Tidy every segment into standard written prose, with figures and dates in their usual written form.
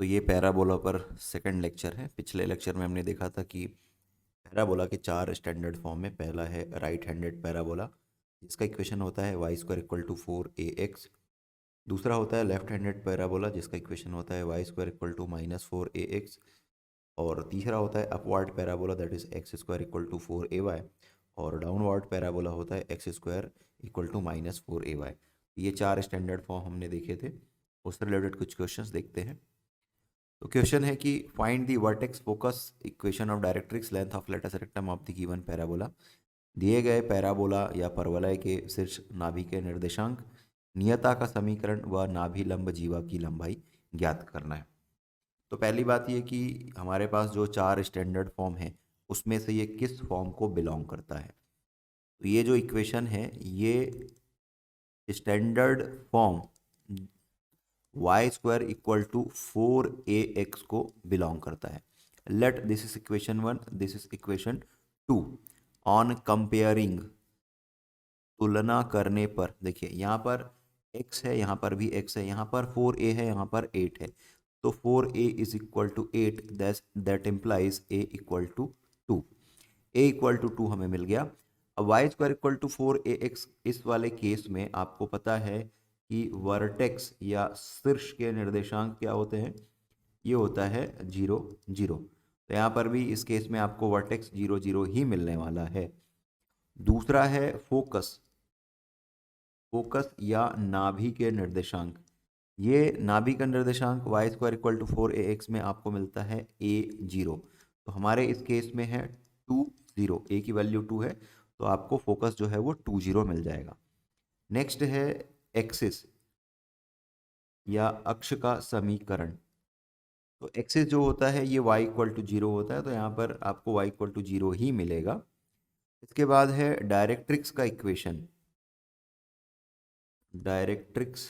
तो ये पैराबोला पर सेकंड लेक्चर है। पिछले लेक्चर में हमने देखा था कि पैराबोला के चार स्टैंडर्ड फॉर्म में पहला है राइट हैंडेड पैराबोला, जिसका इक्वेशन होता है Y square equal to 4ax। दूसरा होता है लेफ्ट हैंडेड पैराबोला, जिसका इक्वेशन होता है Y square equal to -4ax। और तीसरा होता है upward parabola, that is x square equal to 4ay। और डाउनवर्ड पैराबोला होता है x square equal to -4ay। ये चार स्टैंडर्ड फॉर्म हमने देखे थे, उससे रिलेटेड कुछ क्वेश्चंस देखते हैं। तो क्वेश्चन है कि find the vertex focus equation of directrix length of latus rectum of the given parabola. दिए गए पैराबोला या परवलय के शीर्ष नाभि के निर्देशांक, नियता का समीकरण व नाभि लंब जीवा की लंबाई ज्ञात करना है। तो पहली बात ये कि हमारे पास जो चार स्टैंडर्ड फॉर्म है उसमें से ये किस फॉर्म को बिलोंग करता है। तो ये जो इक्वेशन है ये standard form y square equal to 4ax को बिलोंग करता है। Let this is equation 1, this is equation 2। On comparing, तुलना करने पर, देखिए यहाँ पर x है, यहाँ पर भी x है, यहाँ पर 4a है, यहाँ पर 8 है। तो 4a is equal to 8, that implies a equal to 2। a equal to 2 हमें मिल गया। अब Y square equal to 4ax, इस वाले केस में आपको पता है कि वर्टेक्स या शीर्ष के निर्देशांक क्या होते हैं, ये होता है 0 0। तो यहाँ पर भी इस केस में आपको वर्टेक्स 0 0 ही मिलने वाला है। दूसरा है फोकस, फोकस या नाभि के निर्देशांक। ये नाभि का निर्देशांक Y square equal to 4ax में आपको मिलता है a0। तो हमारे इस केस में है 2 0, a की वैल्यू 2 है, तो आपको फोकस जो है वो 2 0 मिल जाएगा। नेक्स्ट है एक्सिस या अक्ष का समीकरण। तो एक्सिस जो होता है ये y इक्वल टू 0 होता है, तो यहाँ पर आपको y इक्वल टू 0 ही मिलेगा। इसके बाद है डायरेक्ट्रिक्स का equation, directrix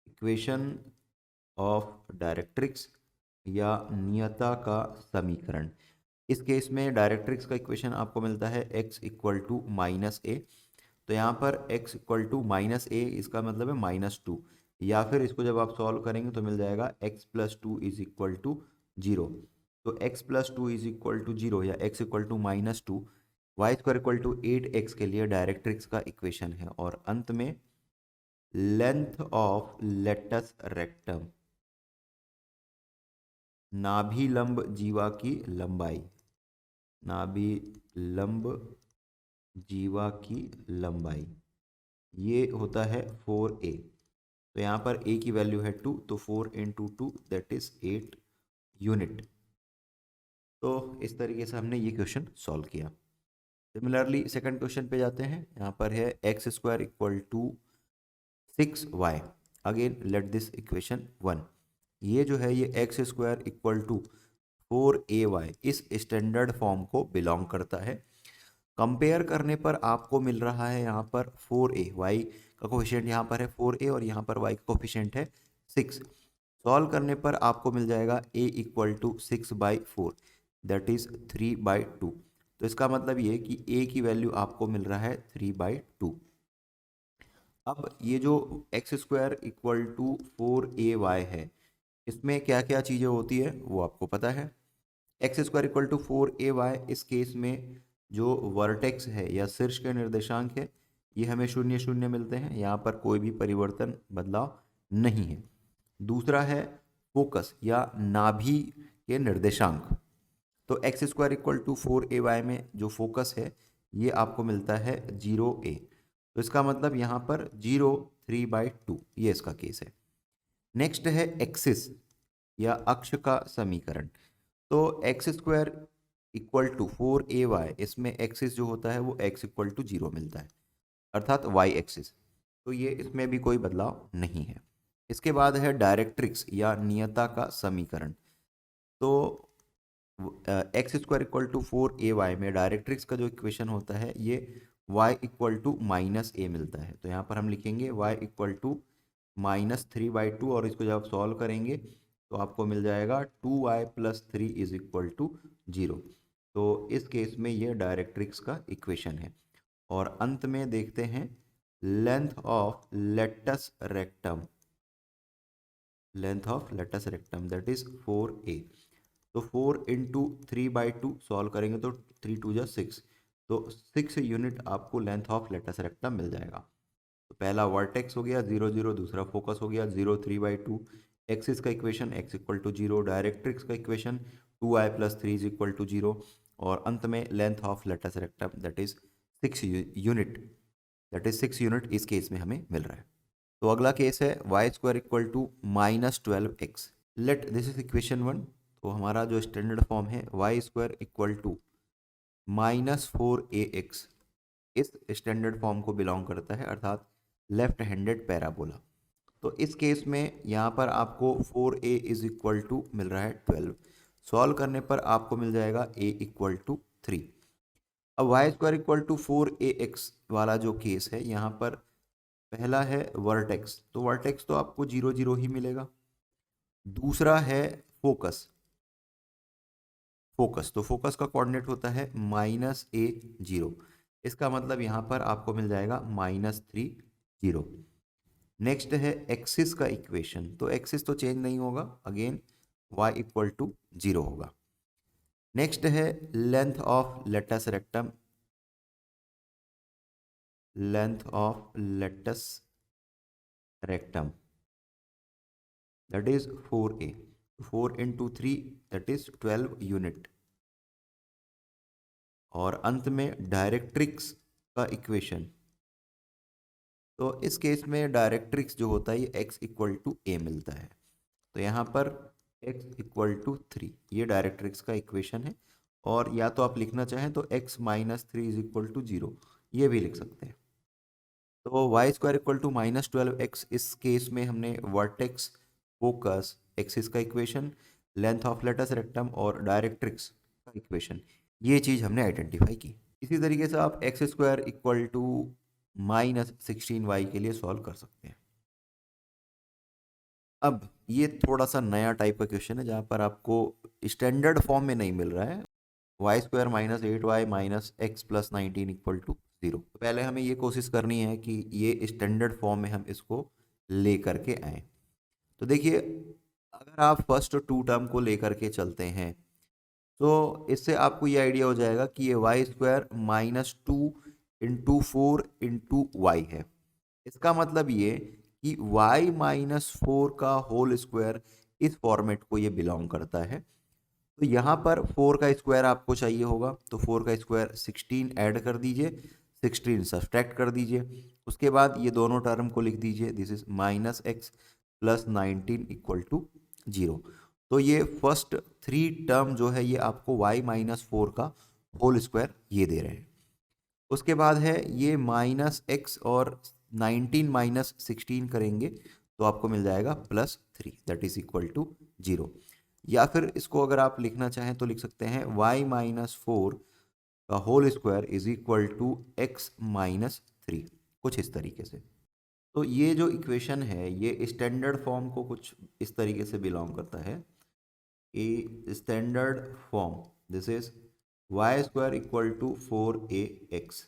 equation of directrix या नियता का समीकरण। इस केस में डायरेक्ट्रिक्स का इक्वेशन आपको मिलता है x इक्वल टू -a। तो यहाँ पर x इक्वल टू -a, इसका मतलब है -2, या फिर इसको जब आप सॉल्व करेंगे तो मिल जाएगा x plus 2 is equal to 0। तो x plus 2 is equal to 0 या x equal to -2 y square equal to 8x के लिए डायरेक्ट्रिक्स का इक्वेशन है। और अंत में लेंथ ऑफ लेटस रेक्टम, नाभि लंब जीवा की लंबाई, नाभि लंब जीवा की लंबाई, ये होता है 4a। तो यहाँ पर a की वैल्यू है 2, तो 4 इंटू 2 दैट इज 8 यूनिट। तो इस तरीके से हमने ये क्वेश्चन सॉल्व किया। सिमिलरली सेकंड क्वेश्चन पे जाते हैं। यहाँ पर है x square equal to 6y। Again let this equation 1। ये जो है ये x square equal to 4ay इस स्टैंडर्ड फॉर्म को बिलोंग करता है। कंपेयर करने पर आपको मिल रहा है यहाँ पर 4a, y का कोफिशिएंट यहाँ पर है 4a और यहाँ पर y का कोफिशिएंट है 6। सॉल्व करने पर आपको मिल जाएगा a equal to 6/4, that is 3/2। तो इसका मतलब ये कि a की वैल्यू आपको मिल रहा है 3/2। अब ये जो x square equal to 4ay है, इसमें क्या क्या चीज़ें होती है वो आपको पता है। X square equal to 4ay, इस केस में जो वर्टेक्स है या शीर्ष के निर्देशांक है ये हमें 0 0 मिलते हैं, यहाँ पर कोई भी परिवर्तन बदलाव नहीं है। दूसरा है फोकस या नाभि के निर्देशांक। तो x square equal to 4ay में जो फोकस है ये आपको मिलता है 0a। तो इसका मतलब यहाँ पर 0 3/2, ये इसका केस है। नेक्स्ट है एक्सिस या अक्ष का समीकरण। तो x square equal to 4ay, इसमें एक्सिस जो होता है वो x इक्वल टू 0 मिलता है, अर्थात y एक्सिस। तो ये इसमें भी कोई बदलाव नहीं है। इसके बाद है डायरेक्ट्रिक्स या नियता का समीकरण। तो x square equal to 4ay में डायरेक्ट्रिक्स का जो इक्वेशन होता है ये y इक्वल टू -a मिलता है। तो यहाँ पर हम लिखेंगे y इक्वल टू -3/2 और इसको जब आप सॉल्व करेंगे तो आपको मिल जाएगा 2y plus 3 is equal to 0। तो इस केस में ये डायरेक्ट्रिक्स का इक्वेशन है। और अंत में देखते हैं length of latus rectum, length of latus rectum that is 4a। तो 4 इंटू 3/2 सॉल्व करेंगे तो 3 2 जा 6, तो 6 यूनिट आपको लेंथ ऑफ लेटस रेक्टम मिल जाएगा। तो पहला वर्टेक्स हो गया 0 0, दूसरा फोकस हो गया 0 3/2, एक्सिस का equation x equal to 0, directrix का equation 2i + 3 is equal to 0, और अंत में length of latus rectum that is 6 unit, that is 6 unit इस केस में हमें मिल रहा है। तो अगला केस है y² equal to -12x। Let this is equation 1। तो हमारा जो स्टैंडर्ड फॉर्म है y² इक्वल टू -4ax इस स्टैंडर्ड फॉर्म को बिलोंग करता है, अर्थात लेफ्ट हैंडेड पैराबोला। तो इस केस में यहाँ पर आपको 4a इज इक्वल टू मिल रहा है 12। सॉल्व करने पर आपको मिल जाएगा a इक्वल टू 3। अब y² इक्वल टू 4ax वाला जो केस है, यहाँ पर पहला है वर्टेक्स, तो वर्टेक्स तो आपको 0 0 ही मिलेगा। दूसरा है फोकस, तो फोकस का कोऑर्डिनेट होता है -a0, इसका मतलब यहाँ पर आपको मिल जाएगा -3 0। नेक्स्ट है एक्सिस का इक्वेशन, तो एक्सिस तो चेंज नहीं होगा, अगेन y इक्वल टू 0 होगा। नेक्स्ट है length of latus rectum, length of latus rectum that is 4a, 4 into 3 that is 12 unit, और अंत में डायरेक्ट्रिक्स का इक्वेशन। तो इस केस में डायरेक्ट्रिक्स जो होता है ये x इक्वल टू a मिलता है, तो यहाँ पर x इक्वल टू 3 ये डायरेक्ट्रिक्स का इक्वेशन है, और या तो आप लिखना चाहें तो x - 3 इज इक्वल टू 0 ये भी लिख सकते हैं। तो y² इक्वल टू -12x, इस केस में हमने वर्टेक्स, फोकस, एक्सिस का equation, length of latus rectum और डायरेक्ट्रिक्स का इक्वेशन, ये चीज़ हमने आइडेंटिफाई की। इसी तरीके से आप x² इक्वल टू -16y के लिए सॉल्व कर सकते हैं। अब ये थोड़ा सा नया टाइप का क्वेश्चन है जहाँ पर आपको स्टैंडर्ड फॉर्म में नहीं मिल रहा है, y² -8y - x + 19 equal to 0। तो पहले हमें ये कोशिश करनी है कि ये स्टैंडर्ड फॉर्म में हम इसको ले करके आए। तो देखिए, अगर आप फर्स्ट 2 टर्म को लेकर के चलते हैं तो इससे आपको ये आइडिया हो जाएगा कि ये y² -2 इंटू 4 इंटू वाई है। इसका मतलब ये कि y - 4 का होल स्क्वायर इस फॉर्मेट को ये बिलोंग करता है। तो यहाँ पर 4 का स्क्वायर आपको चाहिए होगा, तो 4 का स्क्वायर 16 ऐड कर दीजिए, 16 सब्सट्रैक्ट कर दीजिए, उसके बाद ये दोनों टर्म को लिख दीजिए, this is -x + 19 equal to 0। तो ये फर्स्ट 3 टर्म जो है ये आपको y - 4 का होल स्क्वायर ये दे रहे हैं। उसके बाद है ये -x और 19 - 16 करेंगे तो आपको मिल जाएगा +3 दैट इज इक्वल टू 0। या फिर इसको अगर आप लिखना चाहें तो लिख सकते हैं y - 4 का whole square is equal to x - 3, कुछ इस तरीके से। तो ये जो इक्वेशन है ये स्टैंडर्ड फॉर्म को कुछ इस तरीके से बिलोंग करता है। A standard form, this is y² equal to 4ax।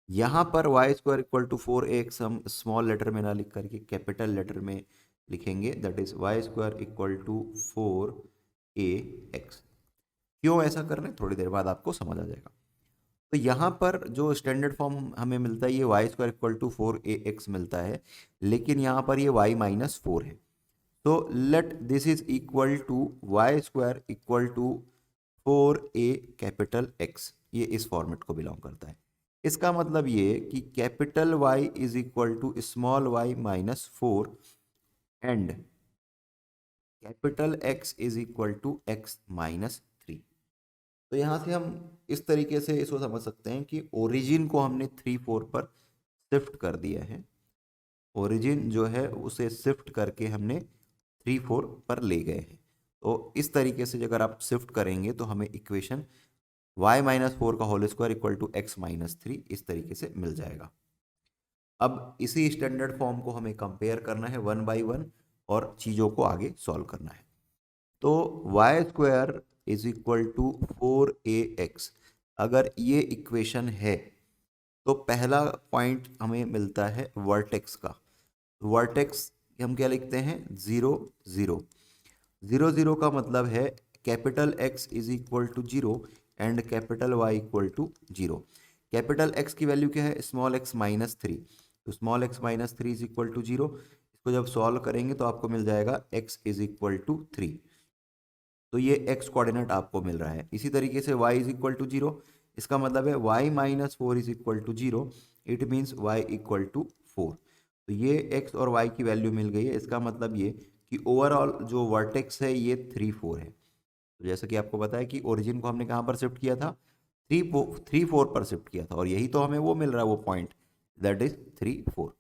यहाँ पर y² इक्वल टू 4ax हम स्मॉल लेटर में ना लिख करके कैपिटल लेटर में लिखेंगे, that is y² equal to 4ax। क्यों ऐसा कर रहे हैं थोड़ी देर बाद आपको समझ आ जाएगा। तो यहाँ पर जो स्टैंडर्ड फॉर्म हमें मिलता है ये y² इक्वल टू 4ax मिलता है, लेकिन यहाँ पर ये y - 4 है। तो let this is equal to y² equal to 4a capital x, ये इस फॉर्मेट को बिलोंग करता है। इसका मतलब ये कि capital Y is equal to small y - 4 and capital X is equal to x - 3। तो यहाँ से हम इस तरीके से इसको समझ सकते हैं कि ओरिजिन को हमने 3 4 पर शिफ्ट कर दिया है, ओरिजिन जो है उसे शिफ्ट करके हमने 3 4 पर ले गए हैं। तो इस तरीके से अगर आप शिफ्ट करेंगे तो हमें इक्वेशन y - 4 का whole square equal to x - 3 इस तरीके से मिल जाएगा। अब इसी स्टैंडर्ड फॉर्म को हमें कंपेयर करना है 1 बाई 1 और चीज़ों को आगे सॉल्व करना है। तो y² is equal to 4ax अगर ये इक्वेशन है तो पहला पॉइंट हमें मिलता है वर्टेक्स का। वर्टेक्स हम क्या लिखते हैं 0 0 0 0 का मतलब है capital X is equal to 0 and capital Y equal to 0। Capital X की वैल्यू क्या है स्मॉल x माइनस 3, तो small x minus 3 is equal to 0। इसको जब सॉल्व करेंगे तो आपको मिल जाएगा x इज इक्वल टू 3, तो ये x कोऑर्डिनेट आपको मिल रहा है। इसी तरीके से y इज इक्वल टू 0, इसका मतलब है y minus 4 is equal to 0, it means y equal to 4। तो ये x और y की वैल्यू मिल गई है। इसका मतलब ये कि ओवरऑल जो वर्टेक्स है ये 3 4 है। तो जैसा कि आपको पता है कि ओरिजिन को हमने कहाँ पर शिफ्ट किया था 3 4 पर शिफ्ट किया था, और यही तो हमें वो मिल रहा है वो पॉइंट, दैट इज 3 4।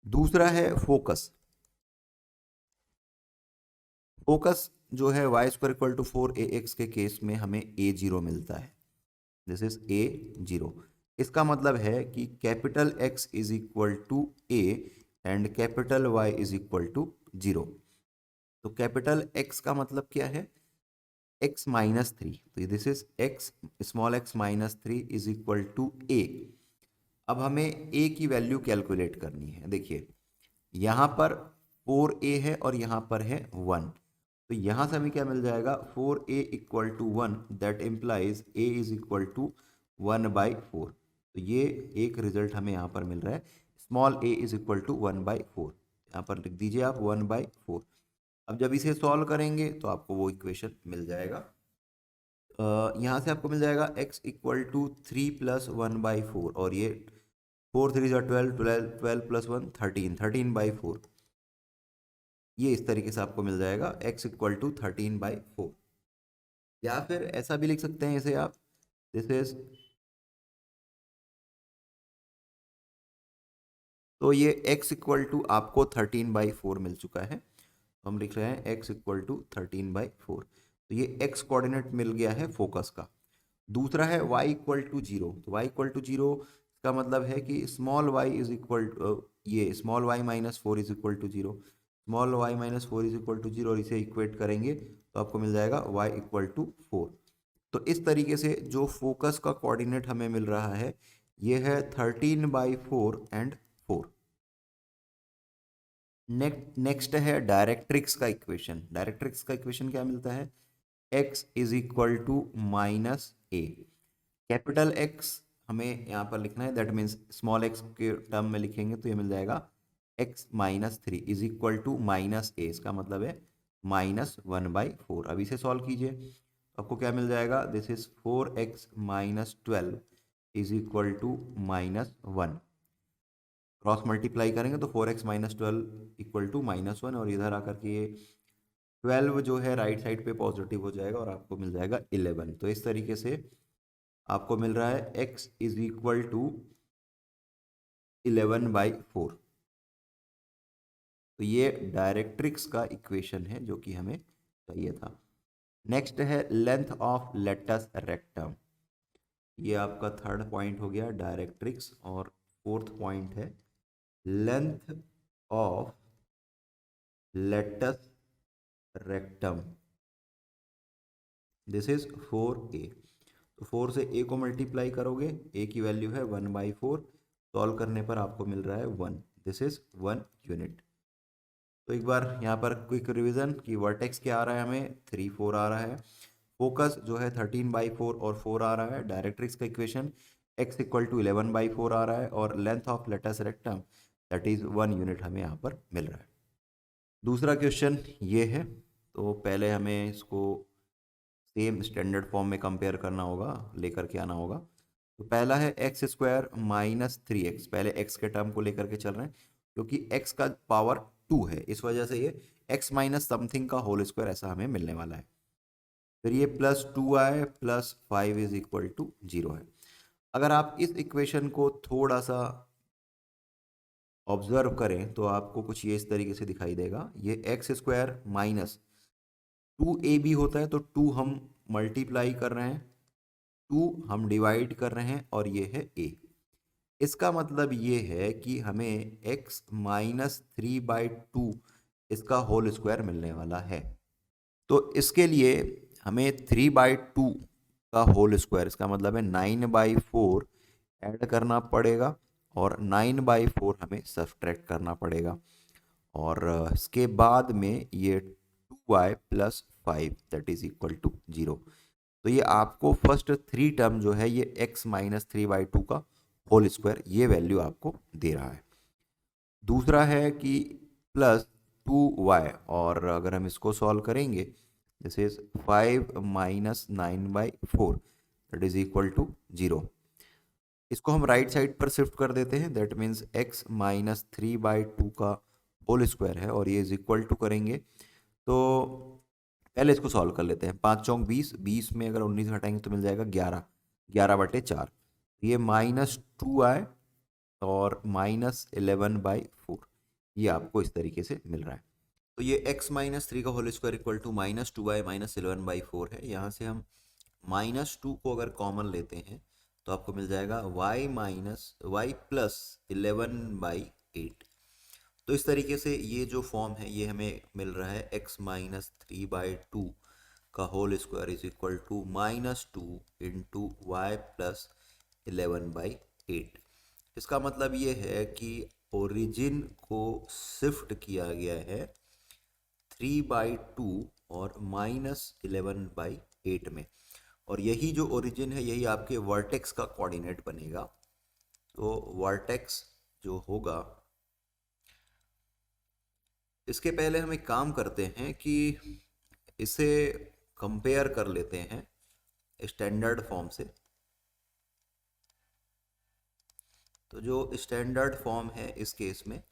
दूसरा है फोकस। फोकस जो है Y square equal to 4ax के केस में हमें a0 मिलता है, दिस इज a0। इसका मतलब है कि capital X is equal to a and capital Y is equal to 0। तो कैपिटल X का मतलब क्या है x माइनस 3, तो this is x small x minus 3 is equal to a। अब हमें a की वैल्यू कैलकुलेट करनी है। देखिए यहाँ पर 4a है और यहाँ पर है 1, तो यहाँ से हमें क्या मिल जाएगा 4a equal to 1, that implies a is equal to 1/4। तो ये एक रिजल्ट हमें यहाँ पर मिल रहा है, small a is equal to 1/4। यहाँ पर लिख दीजिए आप 1/4। अब जब इसे सॉल्व करेंगे तो आपको वो इक्वेशन मिल जाएगा। यहाँ से आपको मिल जाएगा x इक्वल टू 3 प्लस 1/4, और ये 4 3 12 12 12 प्लस 1 13 13/4। ये इस तरीके से आपको मिल जाएगा x इक्वल टू 13/4। या फिर ऐसा भी लिख सकते हैं इसे आप, दिस इज, तो ये x इक्वल टू आपको 13/4 मिल चुका है। तो हम लिख रहे हैं x इक्वल टू 13/4। तो ये x कोऑर्डिनेट मिल गया है फोकस का। दूसरा है y इक्वल टू 0। तो y इक्वल टू 0 का मतलब है कि स्मॉल y इज इक्वल ये small y minus 4 is equal to 0, small y minus 4 is equal to 0, और इसे इक्वेट करेंगे तो आपको मिल जाएगा y इक्वल टू 4। तो इस तरीके से जो फोकस का कोऑर्डिनेट हमें मिल रहा है ये है 13/4 एंड 4। नेक्स्ट है डायरेक्ट्रिक्स का इक्वेशन। डायरेक्ट्रिक्स का इक्वेशन क्या मिलता है x is equal to minus A. Capital X हमें यहाँ पर लिखना है, दैट मीन्स स्मॉल x के टर्म में लिखेंगे तो ये मिल जाएगा x minus 3 is equal to minus A. इसका मतलब है -1/4। अब इसे सॉल्व कीजिए तो आपको क्या मिल जाएगा, this is 4x minus 12 is equal to -1। Cross multiply करेंगे तो 4x माइनस 12 इक्वल टू -1, और इधर आकर के ये 12 जो है राइट साइड पे पॉजिटिव हो जाएगा और आपको मिल जाएगा 11। तो इस तरीके से आपको मिल रहा है x इज इक्वल टू 11/4। तो ये डायरेक्ट्रिक्स का इक्वेशन है जो कि हमें चाहिए था। नेक्स्ट है लेंथ ऑफ लेटस रेक्टम। ये आपका थर्ड पॉइंट हो गया डायरेक्ट्रिक्स, और फोर्थ पॉइंट है length of latus rectum, this is 4a। तो 4 से a को मल्टीप्लाई करोगे, a की वैल्यू है 1/4, सॉल्व करने पर आपको मिल रहा है 1, दिस इज 1 यूनिट। तो एक बार यहाँ पर क्विक रिवीजन कि वर्टेक्स क्या आ रहा है हमें 3 4 आ रहा है, फोकस जो है 13/4 और 4 आ रहा है, डायरेक्ट्रिक्स का इक्वेशन x इक्वल टू 11/4 आ रहा है, और length of latus rectum that is 1 unit हमें यहाँ पर मिल रहा है। दूसरा क्वेश्चन ये है, तो पहले हमें इसको सेम स्टैंडर्ड फॉर्म में कंपेयर करना होगा, लेकर के आना होगा। तो पहला है x² माइनस 3x, पहले x के टर्म को लेकर के चल रहे हैं क्योंकि x का पावर 2 है, इस वजह से ये x माइनस समथिंग का होल स्क्वायर ऐसा हमें मिलने वाला है। फिर ये +2 आए प्लस 5 इज इक्वल टू 0 है। अगर आप इस इक्वेशन को थोड़ा सा ऑब्जर्व करें तो आपको कुछ ये इस तरीके से दिखाई देगा, ये x² माइनस 2ab होता है, तो 2 हम मल्टीप्लाई कर रहे हैं, 2 हम डिवाइड कर रहे हैं, और ये है a। इसका मतलब ये है कि हमें x माइनस 3/2 इसका होल स्क्वायर मिलने वाला है। तो इसके लिए हमें 3/2 का होल स्क्वायर, इसका मतलब है 9/4 ऐड करना पड़ेगा, और 9/4 हमें सब्ट्रैक्ट करना पड़ेगा। और इसके बाद में ये 2y plus 5 that is equal to 0। तो ये आपको फर्स्ट 3 टर्म जो है ये x माइनस 3/2 का होल स्क्वायर ये वैल्यू आपको दे रहा है। दूसरा है कि प्लस 2y, और अगर हम इसको सॉल्व करेंगे जैसे 5 minus 9/4 that is equal to 0। इसको हम राइट साइड पर शिफ्ट कर देते हैं, दैट मीन्स x माइनस 3/2 का होल स्क्वायर है और ये इज इक्वल टू करेंगे तो पहले इसको सॉल्व कर लेते हैं। 5 चौक 20, 20 में अगर 19 हटाएंगे तो मिल जाएगा 11, 11/4। ये -2i और -11/4 ये आपको इस तरीके से मिल रहा है। तो ये x माइनस 3 का whole square equal to -2i -11/4 है। यहाँ से हम -2 को अगर कॉमन लेते हैं तो आपको मिल जाएगा y प्लस 11/8। तो इस तरीके से ये जो फॉर्म है ये हमें मिल रहा है x माइनस 3/2 का whole square is equal to -2 into y plus 11/8। इसका मतलब ये है कि ओरिजिन को शिफ्ट किया गया है 3/2 और -11/8 में, और यही जो ओरिजिन है यही आपके वर्टेक्स का कोऑर्डिनेट बनेगा। तो वर्टेक्स जो होगा, इसके पहले हम एक काम करते हैं कि इसे कंपेयर कर लेते हैं स्टैंडर्ड फॉर्म से। तो जो स्टैंडर्ड फॉर्म है इस केस में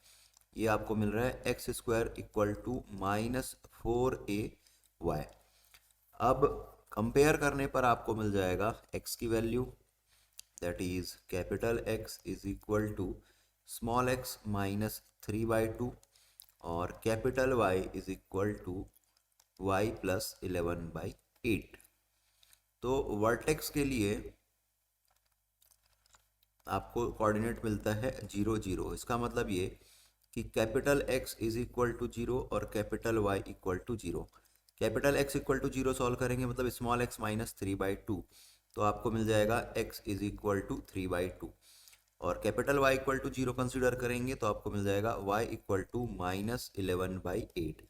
ये आपको मिल रहा है x² इक्वल टू -4ay। अब कंपेयर करने पर आपको मिल जाएगा x की value that is capital X is equal to small x minus 3/2 और capital Y is equal to y plus 11/8। तो वर्टेक्स के लिए आपको कोऑर्डिनेट मिलता है 0 0। इसका मतलब ये कि capital X is equal to 0 और capital Y equal to 0। Capital X equal to 0 solve करेंगे मतलब स्मॉल x माइनस 3/2, तो आपको मिल जाएगा x इज इक्वल टू 3/2 और capital Y equal to 0 consider करेंगे तो आपको मिल जाएगा y इक्वल टू -11/8।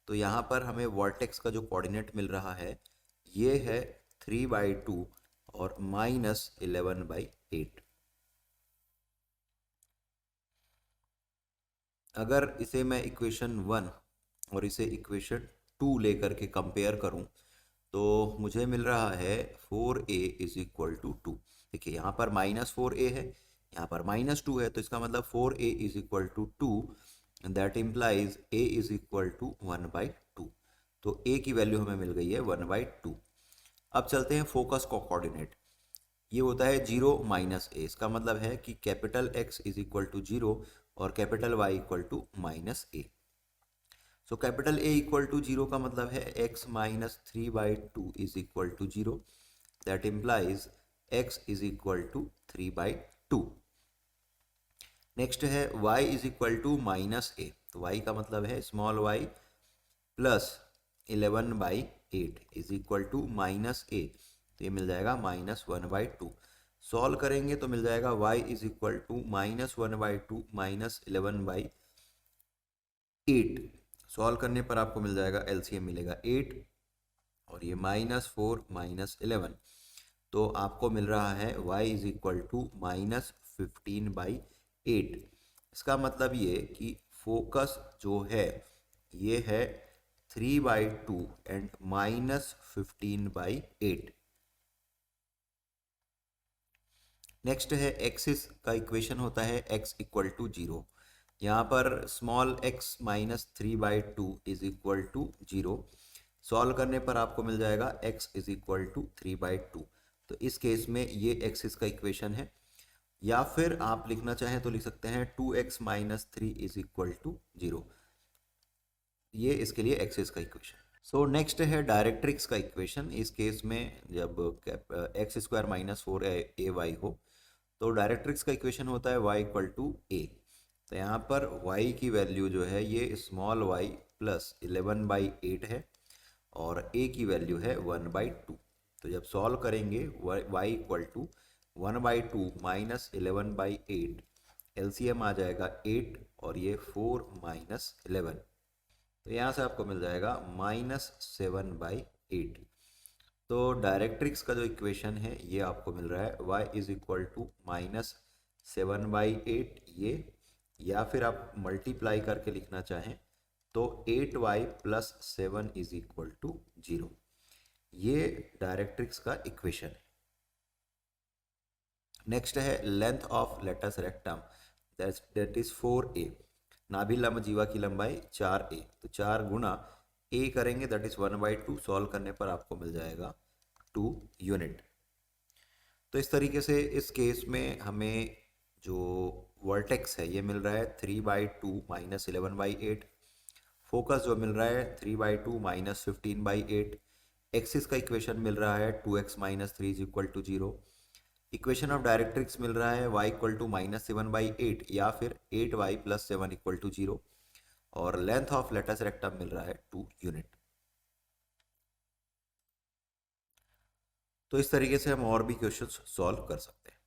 तो यहाँ पर हमें वर्टेक्स का जो कोऑर्डिनेट मिल रहा है ये है 3/2 और -11/8। अगर इसे मैं इक्वेशन 1 और इसे इक्वेशन 2 लेकर के कंपेयर करूं तो मुझे मिल रहा है 4a इज इक्वल टू 2। देखिए यहाँ पर -4a है, यहाँ पर -2 है, तो इसका मतलब 4a is equal to 2 that implies a is equal to 1/2। तो a की वैल्यू हमें मिल गई है 1/2। अब चलते हैं फोकस को कोऑर्डिनेट। ये होता है 0 - a। इसका मतलब है कि capital X is equal to 0 और capital Y equal to -a। So capital A equal to 0 का मतलब है x minus 3/2 is equal to 0 that implies x is equal to 3/2। Next है y is equal to -a। तो y का मतलब है small y plus 11/8 is equal to -a। तो ये मिल जाएगा -1/2। सॉल्व करेंगे तो मिल जाएगा y is equal to -1/2 -11/8। Solve करने पर आपको मिल जाएगा एलसीएम मिलेगा 8 और ये -4 -11, तो आपको मिल रहा है y इज इक्वल टू -15/8। इसका मतलब ये कि फोकस जो है ये है 3/2 एंड -15/8। नेक्स्ट है एक्सिस का इक्वेशन होता है x इक्वल टू 0। यहाँ पर small x minus 3/2 is equal to 0। Solve करने पर आपको मिल जाएगा x इज इक्वल टू 3/2। तो इस केस में ये एक्सिस का इक्वेशन है, या फिर आप लिखना चाहें तो लिख सकते हैं 2x minus 3 is equal to 0। ये इसके लिए एक्सिस का इक्वेशन। सो नेक्स्ट है डायरेक्ट्रिक्स का इक्वेशन। इस केस में जब x² माइनस 4ay हो तो डायरेक्ट्रिक्स का इक्वेशन होता है y इक्वल टू a। तो यहाँ पर y की वैल्यू जो है ये स्मॉल y प्लस 11/8 है और a की वैल्यू है 1/2। तो जब सॉल्व करेंगे y equal to 1/2 minus 11/8, LCM आ जाएगा 8 और ये 4 माइनस 11, तो यहाँ से आपको मिल जाएगा -7/8। तो डायरेक्ट्रिक्स का जो इक्वेशन है ये आपको मिल रहा है y इज इक्वल टू -7/8 ये, या फिर आप मल्टीप्लाई करके लिखना चाहें तो 8y + 7 इज इक्वल टू 0। ये डायरेक्ट्रिक्स का इक्वेशन है। नेक्स्ट है length of latus rectum, that is 4a। नाभि लंब जीवा की लंबाई 4a, तो 4 गुना a करेंगे दैट इज 1/2, सॉल्व करने पर आपको मिल जाएगा 2 यूनिट। तो इस तरीके से इस केस में हमें जो वर्टेक्स है ये मिल रहा है 3/2 -11/8, फोकस जो मिल रहा है 3/2 -15/8, एक्सिस का इक्वेशन मिल रहा है 2x - 3 is equal to 0, equation of directrix मिल रहा है y इक्वल टू -7/8 या फिर 8y + 7 इक्वल टू 0, और लेंथ ऑफ लेटस रेक्टम मिल रहा है 2 यूनिट। तो इस तरीके से हम और भी क्वेश्चंस सॉल्व कर सकते हैं।